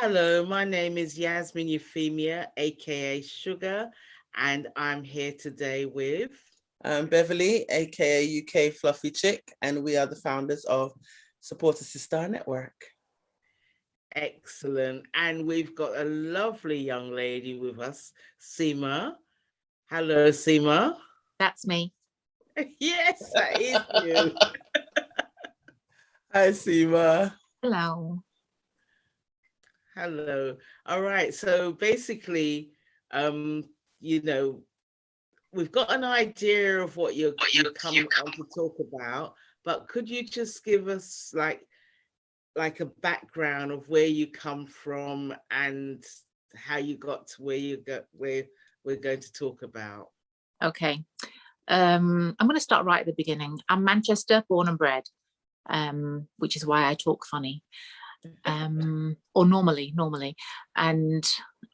Hello, my name is Yasmin Euphemia, aka Sugar, and I'm here today with Beverly, aka UK Fluffy Chick, and we are the founders of Support a Sis-Star Network. Excellent. And we've got a lovely young lady with us, Seema. Hello, Seema. That's me. Yes, that is you. Hi, Seema. Hello. Hello. All right. So basically, you know, we've got an idea of what you come on to talk about, but could you just give us like a background of where you come from and how you got to where we're going to talk about? Okay. I'm going to start right at the beginning. I'm Manchester born and bred, which is why I talk funny, or normally. And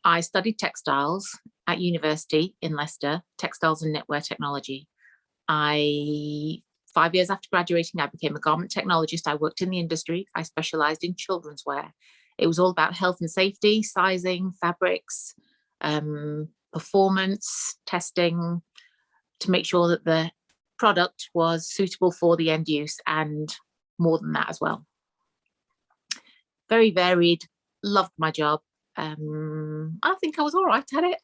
I studied textiles at university in Leicester, textiles and knitwear technology. 5 years after graduating, I became a garment technologist. I worked in the industry. I specialized in children's wear. It was all about health and safety, sizing, fabrics, performance, testing, to make sure that the product was suitable for the end use, and more than that as well. Very varied, loved my job. I think I was all right at it.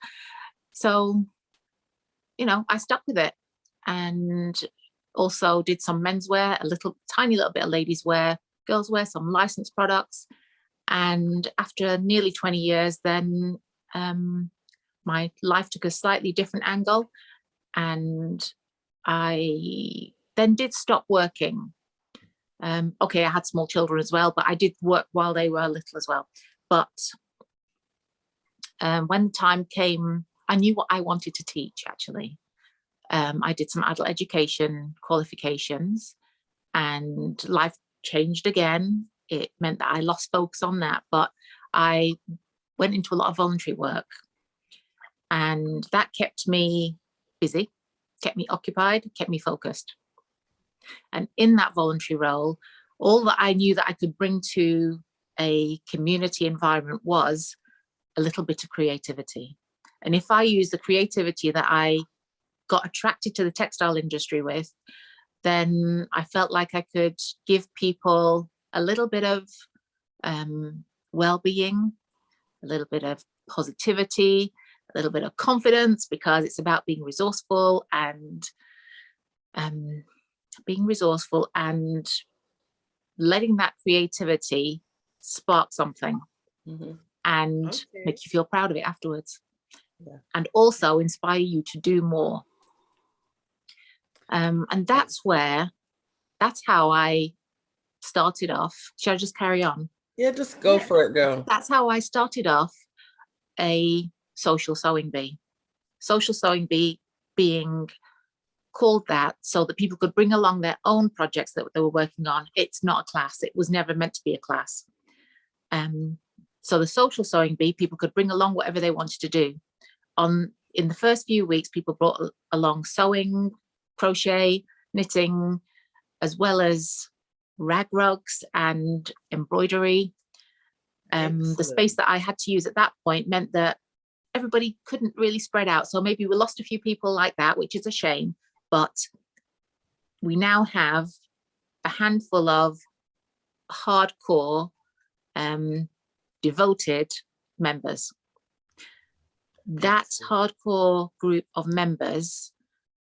So, I stuck with it, and also did some menswear, tiny little bit of ladies wear, girls wear, some licensed products. And after nearly 20 years, then my life took a slightly different angle. And I then did stop working. Okay, I had small children as well, but I did work while they were little as well. But when the time came, I knew what I wanted to teach, actually. I did some adult education qualifications, and life changed again. It meant that I lost focus on that, but I went into a lot of voluntary work, and that kept me busy, kept me occupied, kept me focused. And in that voluntary role, all that I knew that I could bring to a community environment was a little bit of creativity. And if I use the creativity that I got attracted to the textile industry with, then I felt like I could give people a little bit of well-being, a little bit of positivity, a little bit of confidence, because it's about being resourceful and letting that creativity spark something, and make you feel proud of it afterwards. Yeah. And also inspire you to do more. And that's how I started off. Should I just carry on? Yeah, just go for it, girl. That's how I started off a social sewing bee. Social sewing bee being called that so that people could bring along their own projects that they were working on. It's not a class. It was never meant to be a class. So the social sewing bee, people could bring along whatever they wanted to do. In the first few weeks, people brought along sewing, crochet, knitting, as well as rag rugs and embroidery. The space that I had to use at that point meant that everybody couldn't really spread out. So maybe we lost a few people like that, which is a shame. But we now have a handful of hardcore, devoted members. That hardcore group of members,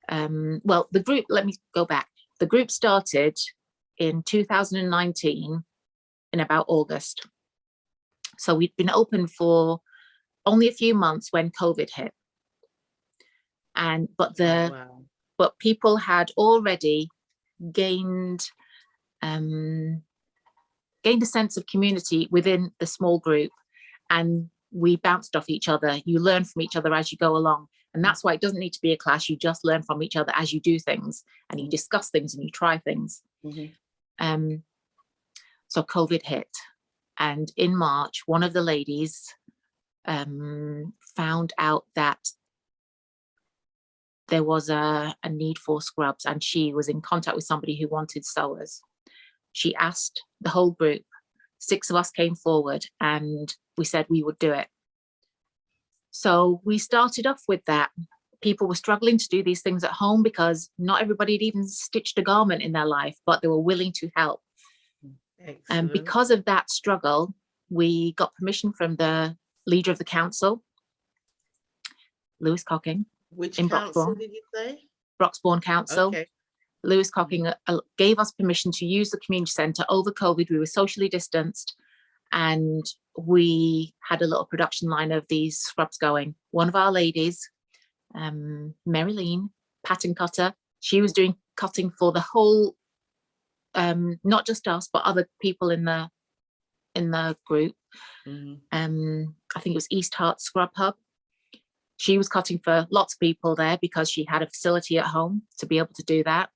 the group, let me go back. The group started in 2019 in about August. So we'd been open for only a few months when COVID hit. But people had already gained a sense of community within the small group, and we bounced off each other. You learn from each other as you go along. And that's why it doesn't need to be a class. You just learn from each other as you do things, and you discuss things and you try things. So COVID hit. And in March, one of the ladies found out that there was a need for scrubs, and she was in contact with somebody who wanted sewers. She asked the whole group 6 of us came forward and we said we would do it. So we started off with that. People were struggling to do these things at home because not everybody had even stitched a garment in their life, but they were willing to help. And because of that struggle, we got permission from the leader of the council, Lewis Cocking. Which in council Broxbourne. did you say? Broxbourne Council. Okay. Lewis Cocking gave us permission to use the community centre over COVID. We were socially distanced and we had a little production line of these scrubs going. One of our ladies, Marilyn, pattern cutter, she was doing cutting for the whole, not just us, but other people in the group. I think it was East Hart Scrub Hub. She was cutting for lots of people there because she had a facility at home to be able to do that.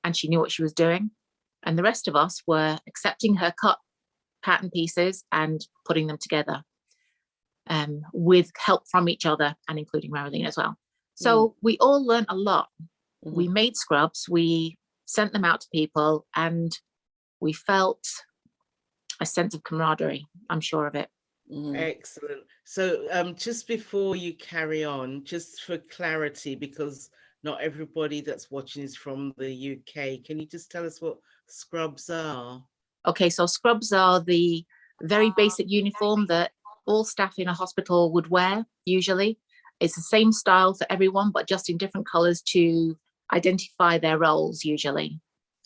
And she knew what she was doing. And the rest of us were accepting her cut pattern pieces and putting them together with help from each other and including Marilyn as well. So we all learned a lot. We made scrubs, we sent them out to people, and we felt a sense of camaraderie. I'm sure of it. Excellent. So just before you carry on, just for clarity, because not everybody that's watching is from the UK, can you just tell us what scrubs are? Okay, so scrubs are the very basic uniform that all staff in a hospital would wear usually. It's the same style for everyone, but just in different colours to identify their roles usually.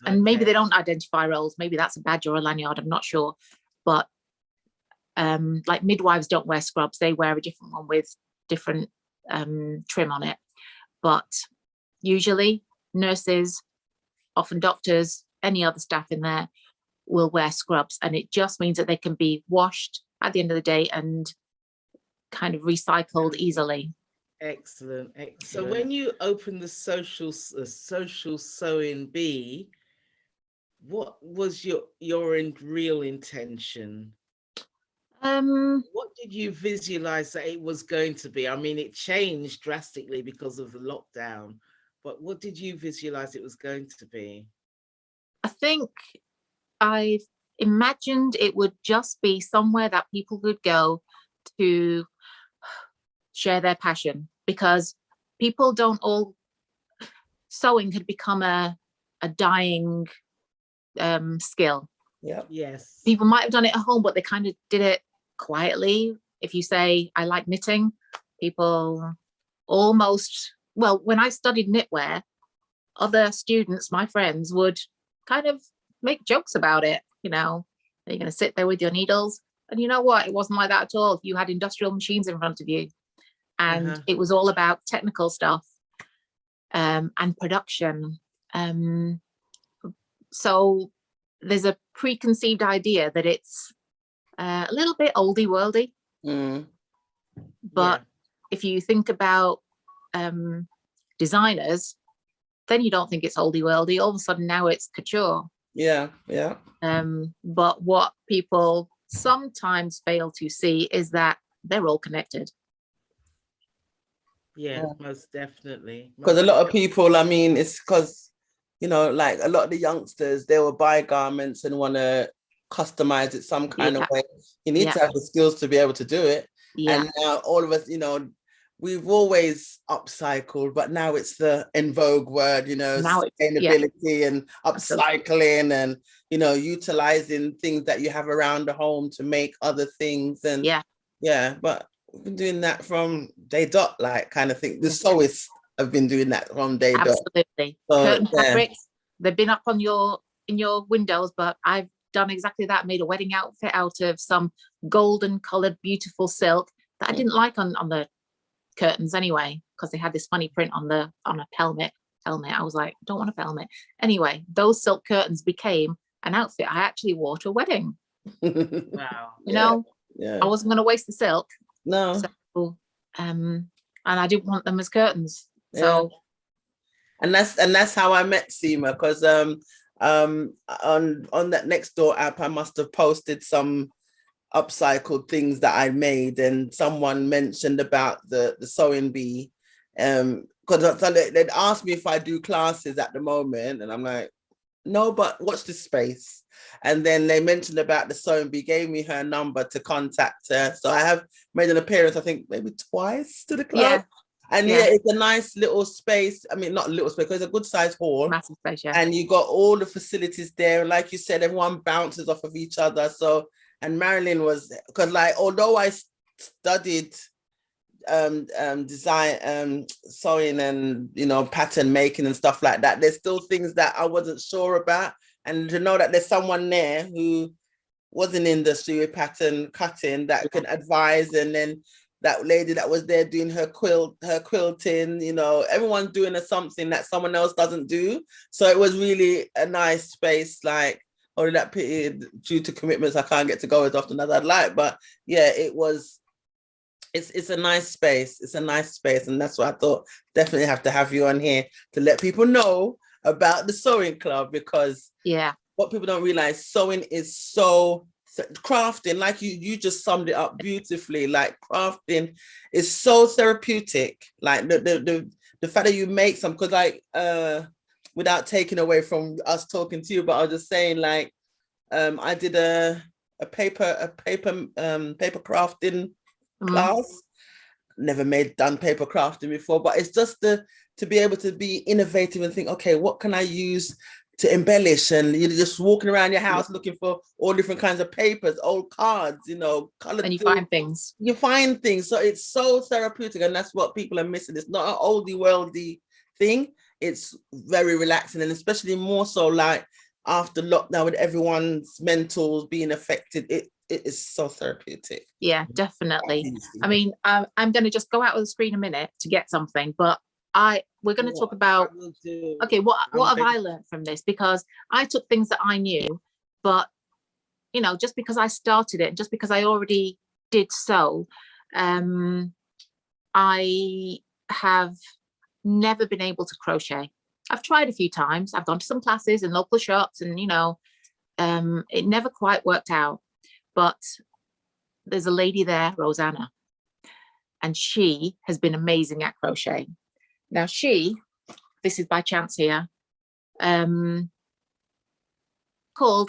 And maybe they don't identify roles, maybe that's a badge or a lanyard, I'm not sure. But like midwives don't wear scrubs, they wear a different one with different trim on it. But usually nurses, often doctors, any other staff in there will wear scrubs, and it just means that they can be washed at the end of the day and kind of recycled easily. Excellent. So when you opened the social sewing bee, what was your real intention? What did you visualize that it was going to be? I mean, it changed drastically because of the lockdown, but what did you visualize it was going to be? I think I imagined it would just be somewhere that people could go to share their passion, because people don't all, sewing had become a dying skill. Yeah. Yes. People might have done it at home, but they kind of did it quietly. If you say, I like knitting, people almost, well, when I studied knitwear, other students, my friends, would kind of make jokes about it. You know, are you going to sit there with your needles? And you know what? It wasn't like that at all. You had industrial machines in front of you, and it was all about technical stuff and production. So there's a preconceived idea that it's a little bit oldie worldy. But if you think about designers, then you don't think it's oldie worldy. All of a sudden now it's couture. Yeah. But what people sometimes fail to see is that they're all connected. Yeah, most definitely. Because a lot of people, I mean, it's because, you know, like a lot of the youngsters, they will buy garments and want to customize it some kind of way. You need to have the skills to be able to do it. And now all of us, you know, we've always upcycled, but now it's the in vogue word, you know, now sustainability and upcycling and, you know, utilizing things that you have around the home to make other things. And but we've been doing that from day dot, like kind of thing. The sewists have been doing that from day dot. Absolutely. So, curtain fabrics, they've been up on in your windows, but I've done exactly that, made a wedding outfit out of some golden colored beautiful silk that I didn't like on the curtains anyway, because they had this funny print on a helmet. I was like, don't want a helmet. Anyway, those silk curtains became an outfit I actually wore to a wedding. Wow. You know, I wasn't going to waste the silk. No. So, and I didn't want them as curtains. So and that's how I met Seema, because on that Nextdoor app I must have posted some upcycled things that I made, and someone mentioned about the sewing bee, because they'd asked me if I do classes at the moment, and I'm like, no, but watch this space. And then they mentioned about the sewing bee, gave me her number to contact her. So I have made an appearance, I think maybe twice to the club. And it's a nice little space. I mean, not a little space, because it's a good sized hall. Massive space, yeah. And you got all the facilities there. And like you said, everyone bounces off of each other. So, and Marilyn was, because like, although I studied design, sewing and, you know, pattern making and stuff like that, there's still things that I wasn't sure about. And to know that there's someone there who was in industry with pattern cutting that can advise, and then that lady that was there doing her quilting, you know, everyone's doing something that someone else doesn't do. So it was really a nice space. Like, only that pity due to commitments, I can't get to go as often as I'd like. But yeah, it's a nice space. It's a nice space. And that's what I thought, definitely have to have you on here to let people know about the sewing club, because what people don't realize, sewing is so crafting, like you just summed it up beautifully. Like, crafting is so therapeutic. Like the fact that you make some, because like without taking away from us talking to you, but I was just saying, like, I did a paper crafting class. Never done paper crafting before, but it's just to be able to be innovative and think, okay, what can I use to embellish? And you're just walking around your house looking for all different kinds of papers, old cards, you know, colored. And you find things. You find things. So it's so therapeutic, and that's what people are missing. It's not an oldie worldy thing. It's very relaxing, and especially more so like after lockdown with everyone's mentals being affected. It is so therapeutic. Yeah, definitely. I mean, I'm going to just go out of the screen a minute to get something, but we're going to talk about, okay, what have I learned from this? Because I took things that I knew, but, you know, just because I started it, just because I already did sew, I have never been able to crochet. I've tried a few times. I've gone to some classes in local shops, and, you know, it never quite worked out. But there's a lady there, Rosanna, and she has been amazing at crochet. Now this is by chance here, called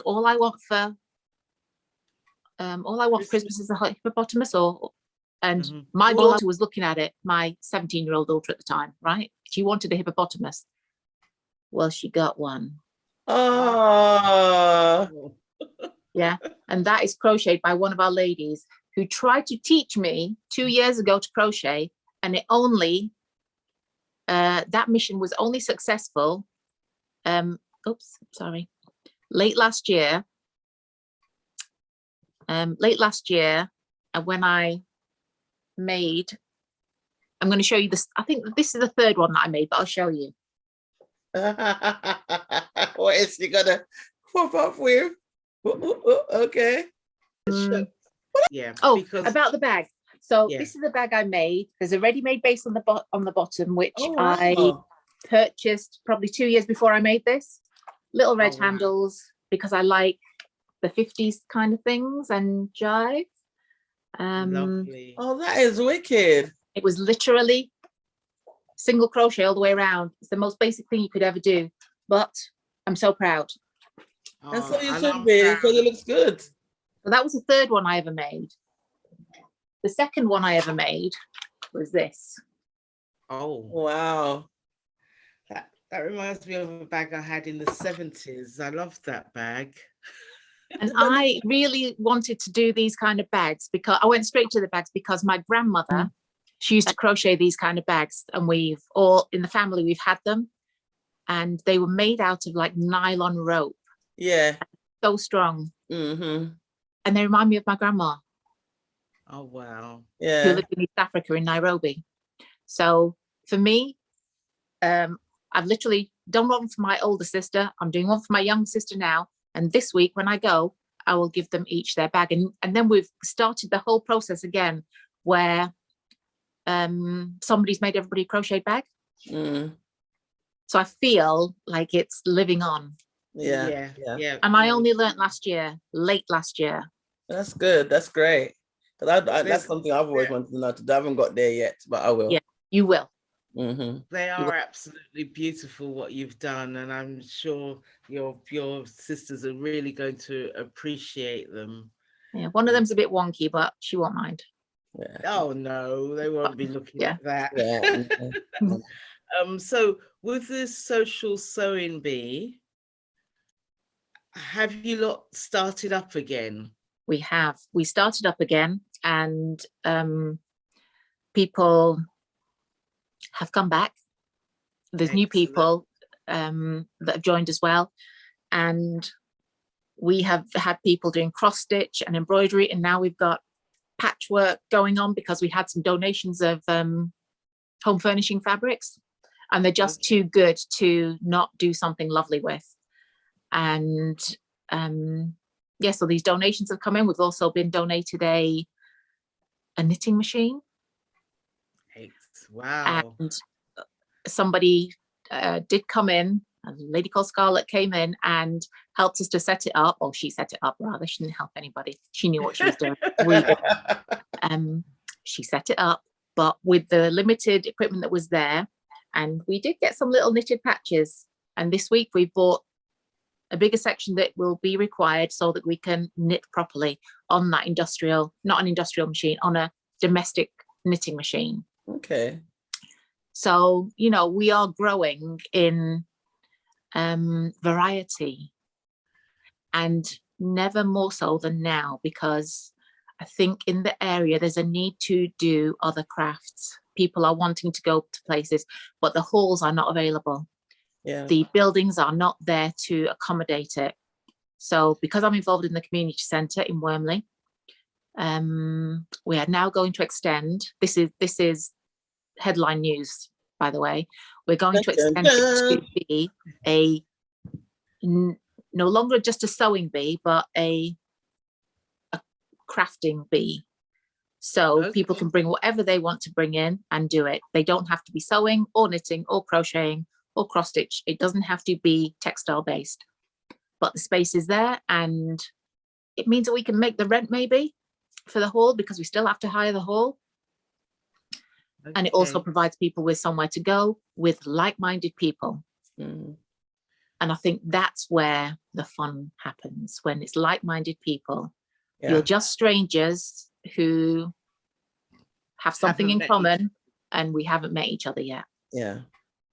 All I Want for Christmas is a hippopotamus, and my daughter was looking at it, my 17-year-old daughter at the time, right? She wanted a hippopotamus. Well, she got one. Oh. Yeah, and that is crocheted by one of our ladies who tried to teach me 2 years ago to crochet, and it only that mission was only successful late last year, and when I made, I'm going to show you this. I think this is the third one that I made, but I'll show you. What is she gonna pop up with? Okay. Yeah. About the bag. So this is the bag I made. There's a ready-made base on the bottom, which I purchased probably 2 years before I made this. Little red handles, because I like the 50s kind of things and jive. Lovely. Oh, that is wicked. It was literally single crochet all the way around. It's the most basic thing you could ever do, but I'm so proud. And so you should be, because it looks good. So that was the third one I ever made. The second one I ever made was this. Oh, wow. That reminds me of a bag I had in the 70s. I loved that bag. And I really wanted to do these kind of bags, because I went straight to the bags because my grandmother, she used to crochet these kind of bags, and we've all in the family, we've had them, and they were made out of like nylon rope. Yeah. So strong. Mm-hmm. And they remind me of my grandma. Oh, wow. Yeah. Who lived in East Africa in Nairobi. So for me, I've literally done one for my older sister. I'm doing one for my young sister now. And this week when I go, I will give them each their bag. And then we've started the whole process again, where somebody's made everybody a crochet bag. Mm. So I feel like it's living on. Yeah. And I only learnt late last year. That's good. That's great. Because that's something I've always wanted to know. I haven't got there yet, but I will. Yeah, you will. They are absolutely beautiful what you've done, and I'm sure your sisters are really going to appreciate them. Yeah, one of them's a bit wonky, but she won't mind. Yeah. Oh no, they won't be looking at that. Yeah. So with this social sewing bee, have you lot started up again? We have. We started up again, and people have come back. There's new people that have joined as well, and we have had people doing cross stitch and embroidery, and now we've got patchwork going on because we had some donations of home furnishing fabrics, and they're just too good to not do something lovely with. And yeah, so these donations have come in. We've also been donated a knitting machine. Wow. And somebody did come in, a lady called Scarlett came in and helped us to set it up. Or she set it up rather. She didn't help anybody. She knew what she was doing. She set it up, but with the limited equipment that was there. And we did get some little knitted patches. And this week we bought a bigger section that will be required so that we can knit properly on that industrial, not an industrial machine, on a domestic knitting machine. Okay. So, you know, we are growing in variety, and never more so than now, because I think in the area there's a need to do other crafts. People are wanting to go to places, but the halls are not available. Yeah. The buildings are not there to accommodate it. So because I'm involved in the community centre in Wormley, we are now going to extend. This is headline news, by the way. We're going to extend it to be a no longer just a sewing bee, but a crafting bee. So people can bring whatever they want to bring in and do it. They don't have to be sewing or knitting or crocheting or cross stitch. It doesn't have to be textile based, but the space is there, and it means that we can make the rent maybe for the hall, because we still have to hire the hall. And it also provides people with somewhere to go with like-minded people. And I think that's where the fun happens, when it's like-minded people. You're just strangers who have something in common, and we haven't met each other yet. Yeah.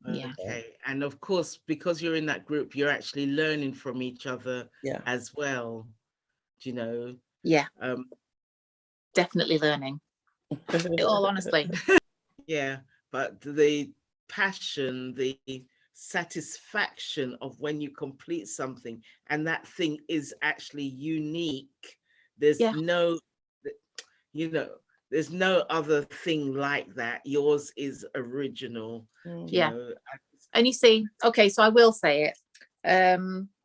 Okay. And of course, because you're in that group, you're actually learning from each other as well. Do you know? Yeah. Definitely learning. All honestly. Yeah, but the passion, the satisfaction of when you complete something and that thing is actually unique. There's no, you know, there's no other thing like that. Yours is original. You know? And you see, okay, so I will say it. I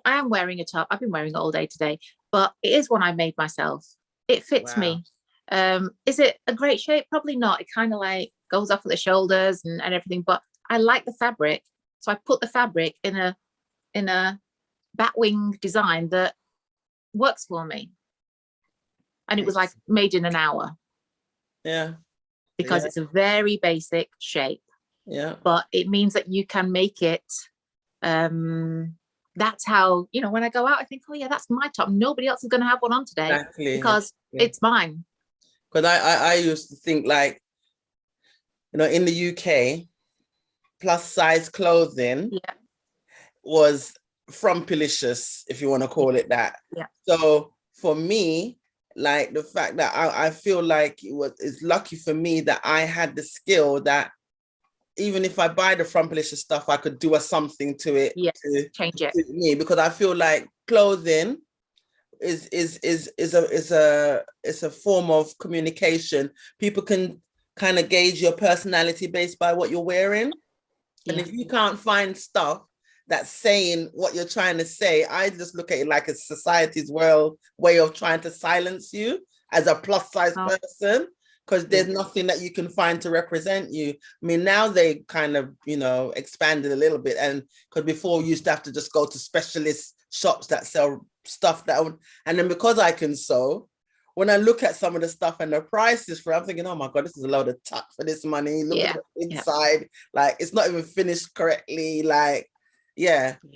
am wearing a top. I've been wearing it all day today, but it is one I made myself. It fits me. Is it a great shape? Probably not. It kind of like goes off at the shoulders and everything, but I like the fabric. So I put the fabric in a batwing design that works for me. And it was like made in an hour. Yeah. Because it's a very basic shape. Yeah. But it means that you can make it. That's how, you know, when I go out, I think, oh yeah, that's my top. Nobody else is going to have one on today. Exactly. Because it's mine. Because I used to think, like, you know, in the UK, plus size clothing was frumpilicious, if you want to call it that. Yeah. So for me, like, the fact that I feel like it's lucky for me that I had the skill that even if I buy the frumpilicious stuff, I could do something to it to change it. To me, because I feel like clothing is a form of communication. People can kind of gauge your personality based by what you're wearing. And if you can't find stuff that's saying what you're trying to say, I just look at it like a society's way of trying to silence you as a plus size person, because there's nothing that you can find to represent you. I mean, now they kind of, you know, expanded a little bit, and because before you used to have to just go to specialist shops that sell stuff and then because I can sew, when I look at some of the stuff and the prices for it, I'm thinking, oh my God, this is a load of tuck for this money. Look at the inside, like it's not even finished correctly. Like,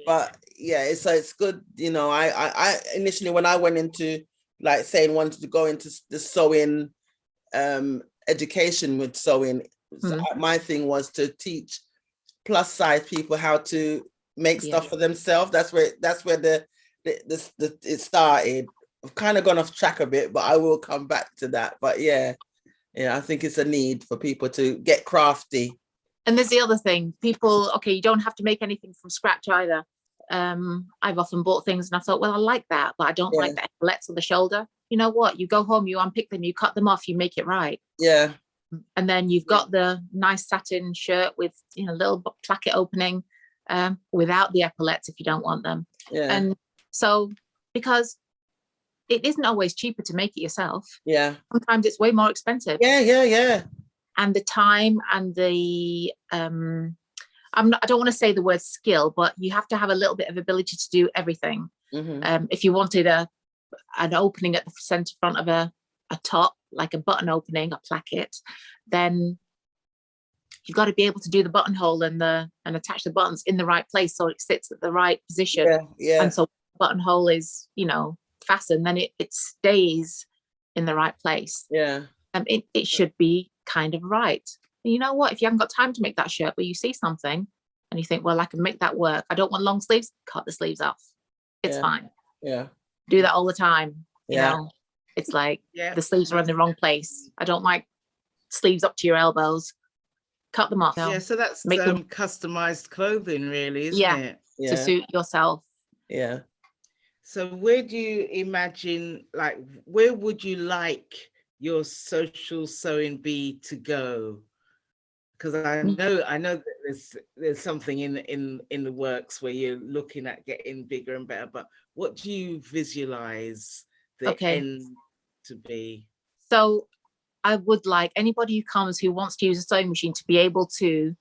but it's good. You know, I initially, when I went into like saying wanted to go into the sewing education with sewing, my thing was to teach plus size people how to make stuff for themselves. That's where it started. I've kind of gone off track a bit, but I will come back to that. But I think it's a need for people to get crafty. And there's the other thing, people, okay, you don't have to make anything from scratch either. I've often bought things and I thought, well, I like that, but I don't like the epaulettes on the shoulder. You know what? You go home, you unpick them, you cut them off, you make it right. Yeah. And then you've got the nice satin shirt with, you know, little placket opening without the epaulettes if you don't want them. Yeah. And so, because it isn't always cheaper to make it yourself. Yeah. Sometimes it's way more expensive. Yeah. And the time and the I don't want to say the word skill, but you have to have a little bit of ability to do everything. If you wanted an opening at the center front of a top, like a button opening, a placket, then you've got to be able to do the buttonhole and attach the buttons in the right place so it sits at the right position. Yeah. And so the buttonhole is, you know, fastened, then it stays in the right place. Yeah. It should be kind of right. And you know what? If you haven't got time to make that shirt, but you see something and you think, well, I can make that work. I don't want long sleeves. Cut the sleeves off. It's fine. Yeah. Do that all the time. You know, it's like the sleeves are in the wrong place. I don't like sleeves up to your elbows. Cut them off. Yeah, so that's make them customized clothing, really, isn't it? To suit yourself. Yeah. So where do you imagine, like, where would you like your social sewing bee to go? Because I know that there's something in the works where you're looking at getting bigger and better, but what do you visualize the end to be? So I would like anybody who comes who wants to use a sewing machine to be able to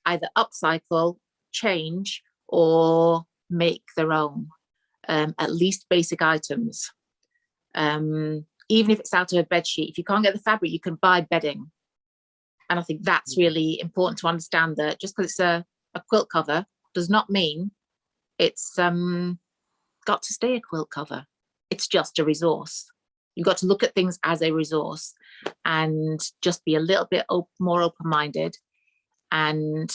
either upcycle, change, or make their own, at least basic items. Even if it's out of a bed sheet, if you can't get the fabric, you can buy bedding. And I think that's really important to understand, that just because it's a quilt cover does not mean it's got to stay a quilt cover. It's just a resource. You've got to look at things as a resource and just be a little bit more open-minded. And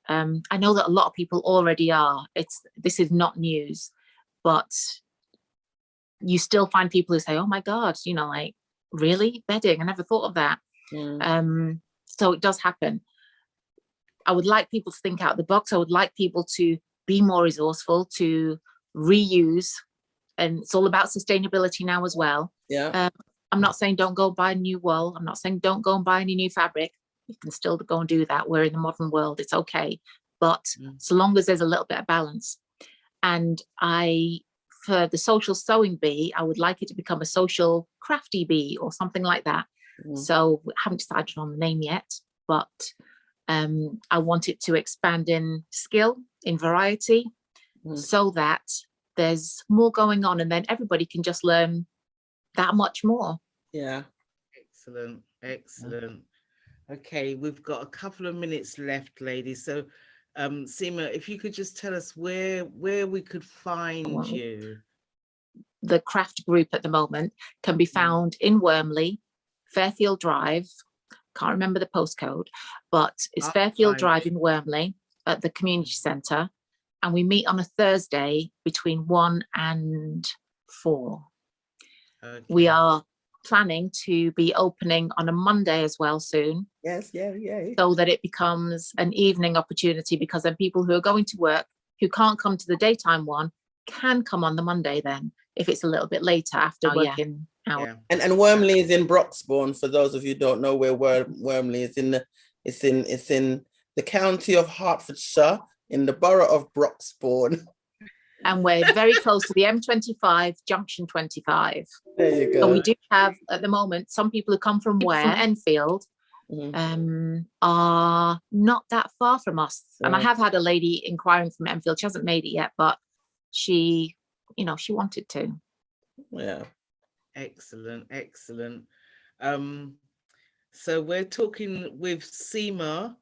I know that a lot of people already are. This is not news, but you still find people who say, oh my God, you know, like, really? Bedding? I never thought of that. So it does happen. I would like people to think out of the box. I would like people to be more resourceful, to reuse. And it's all about sustainability now as well. Yeah. I'm not saying don't go buy new wool. I'm not saying don't go and buy any new fabric. You can still go and do that. We're in the modern world. It's okay. But so long as there's a little bit of balance. And for the social sewing bee, I would like it to become a social crafty bee or something like that. So we haven't decided on the name yet, but I want it to expand in skill, in variety, so that there's more going on, and then everybody can just learn that much more. Yeah. Excellent. Okay, we've got a couple of minutes left, ladies. So Seema, if you could just tell us where we could find you. The craft group at the moment can be found in Wormley, Fairfield Drive. Can't remember the postcode, but it's Fairfield Drive in Wormley at the community centre. And we meet on a Thursday between 1 and 4. Okay. We are planning to be opening on a Monday as well soon. Yes, yeah. So that it becomes an evening opportunity, because then people who are going to work, who can't come to the daytime one, can come on the Monday then, if it's a little bit later after working hours. Yeah. And Wormley is in Broxbourne, for those of you who don't know where Wormley is. It's in the county of Hertfordshire, in the borough of Broxbourne. And we're very close to the M25, junction 25. There you go. So we do have, at the moment, some people who come from Enfield are not that far from us. And I have had a lady inquiring from Enfield. She hasn't made it yet, but she wanted to. Yeah. Excellent, excellent. So we're talking with Seema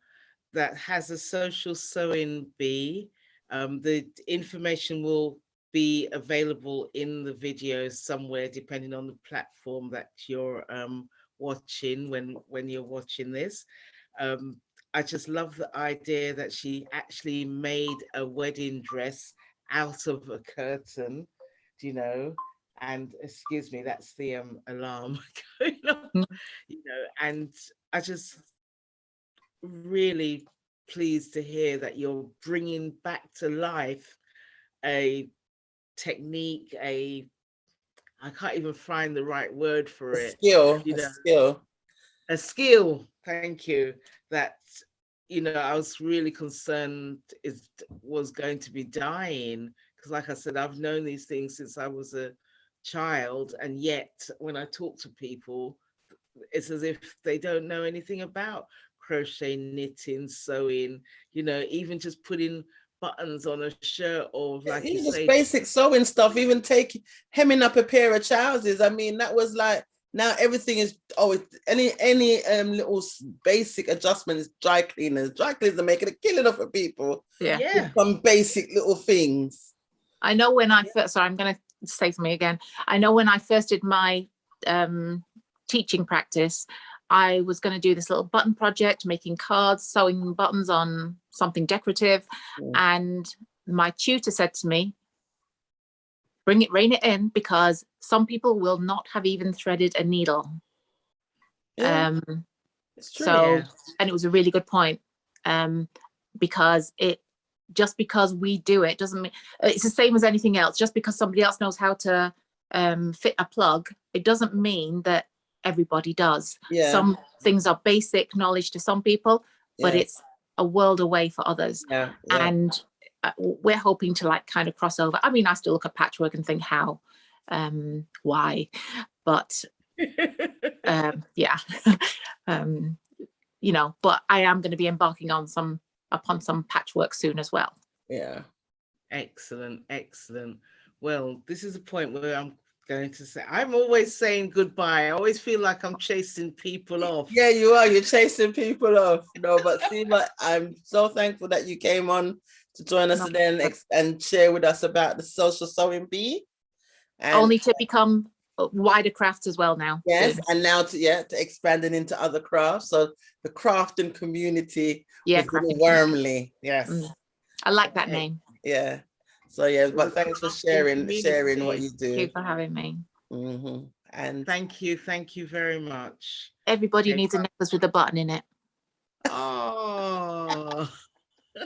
that has a social sewing bee. The information will be available in the video somewhere, depending on the platform that you're watching when you're watching this. Um, I just love the idea that she actually made a wedding dress out of a curtain, you know, and excuse me, that's the alarm going on, you know, and I just really pleased to hear that you're bringing back to life a technique, I can't even find the right word for A it, skill, you a know, skill. a skill, thank you, that, you know, I was really concerned was going to be dying, because like I said, I've known these things since I was a child, and yet when I talk to people, it's as if they don't know anything about crochet, knitting, sewing, you know, even just putting buttons on a shirt, or like you Even just say, basic sewing stuff, even hemming up a pair of trousers. I mean, that was like, now everything is, any little basic adjustments, dry cleaners are making a killing off of people. Yeah. Some basic little things. I know when I first, sorry, I'm going to say something again. I know when I first did my teaching practice, I was going to do this little button project, making cards, sewing buttons on something decorative. And my tutor said to me, rein it in, because some people will not have even threaded a needle. It's true. So, and it was a really good point, because just because we do it doesn't mean, it's the same as anything else. Just because somebody else knows how to fit a plug, it doesn't mean that everybody does. Some things are basic knowledge to some people, but it's a world away for others. And we're hoping to like kind of cross over. I mean, I still look at patchwork and think how, why, but you know, but I am going to be embarking on some patchwork soon as well. Excellent, excellent. Well, this is a point where I'm going to say, I'm always saying goodbye. I always feel like I'm chasing people off. Yeah, you are. You're chasing people off. No, but Seema, I'm so thankful that you came on to join us today and share with us about the social sewing bee. And only to become wider crafts as well now. Yes, soon. And now to expanding into other crafts. So the crafting community was really Wormley. Yes. I like that name. Yeah. So but thanks for sharing what you do. Thank you for having me. And thank you very much. Everybody needs a necklace with a button in it. Oh.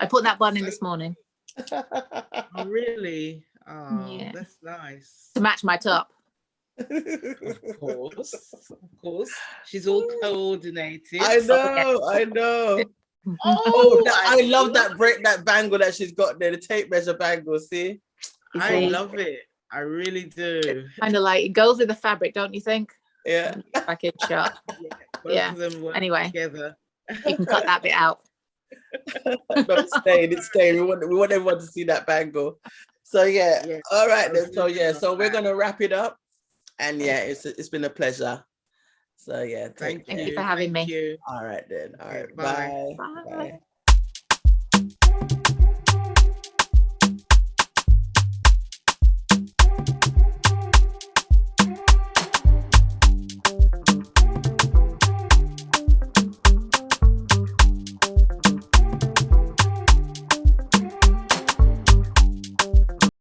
I put that button in this morning. Oh, really? Oh, yeah. That's nice. To match my top. Of course. She's all coordinated. I know. I love that bangle that she's got there, the tape measure bangle, see? I love it. I really do. Kind of like, it goes with the fabric, don't you think? Yeah. Back in shot. Both of them work together. You can cut that bit out. No, it's staying. We want everyone to see that bangle. So all right then. So we're gonna wrap it up. And it's been a pleasure. So thank you for having me. You. All right then. All right. Bye. Bye.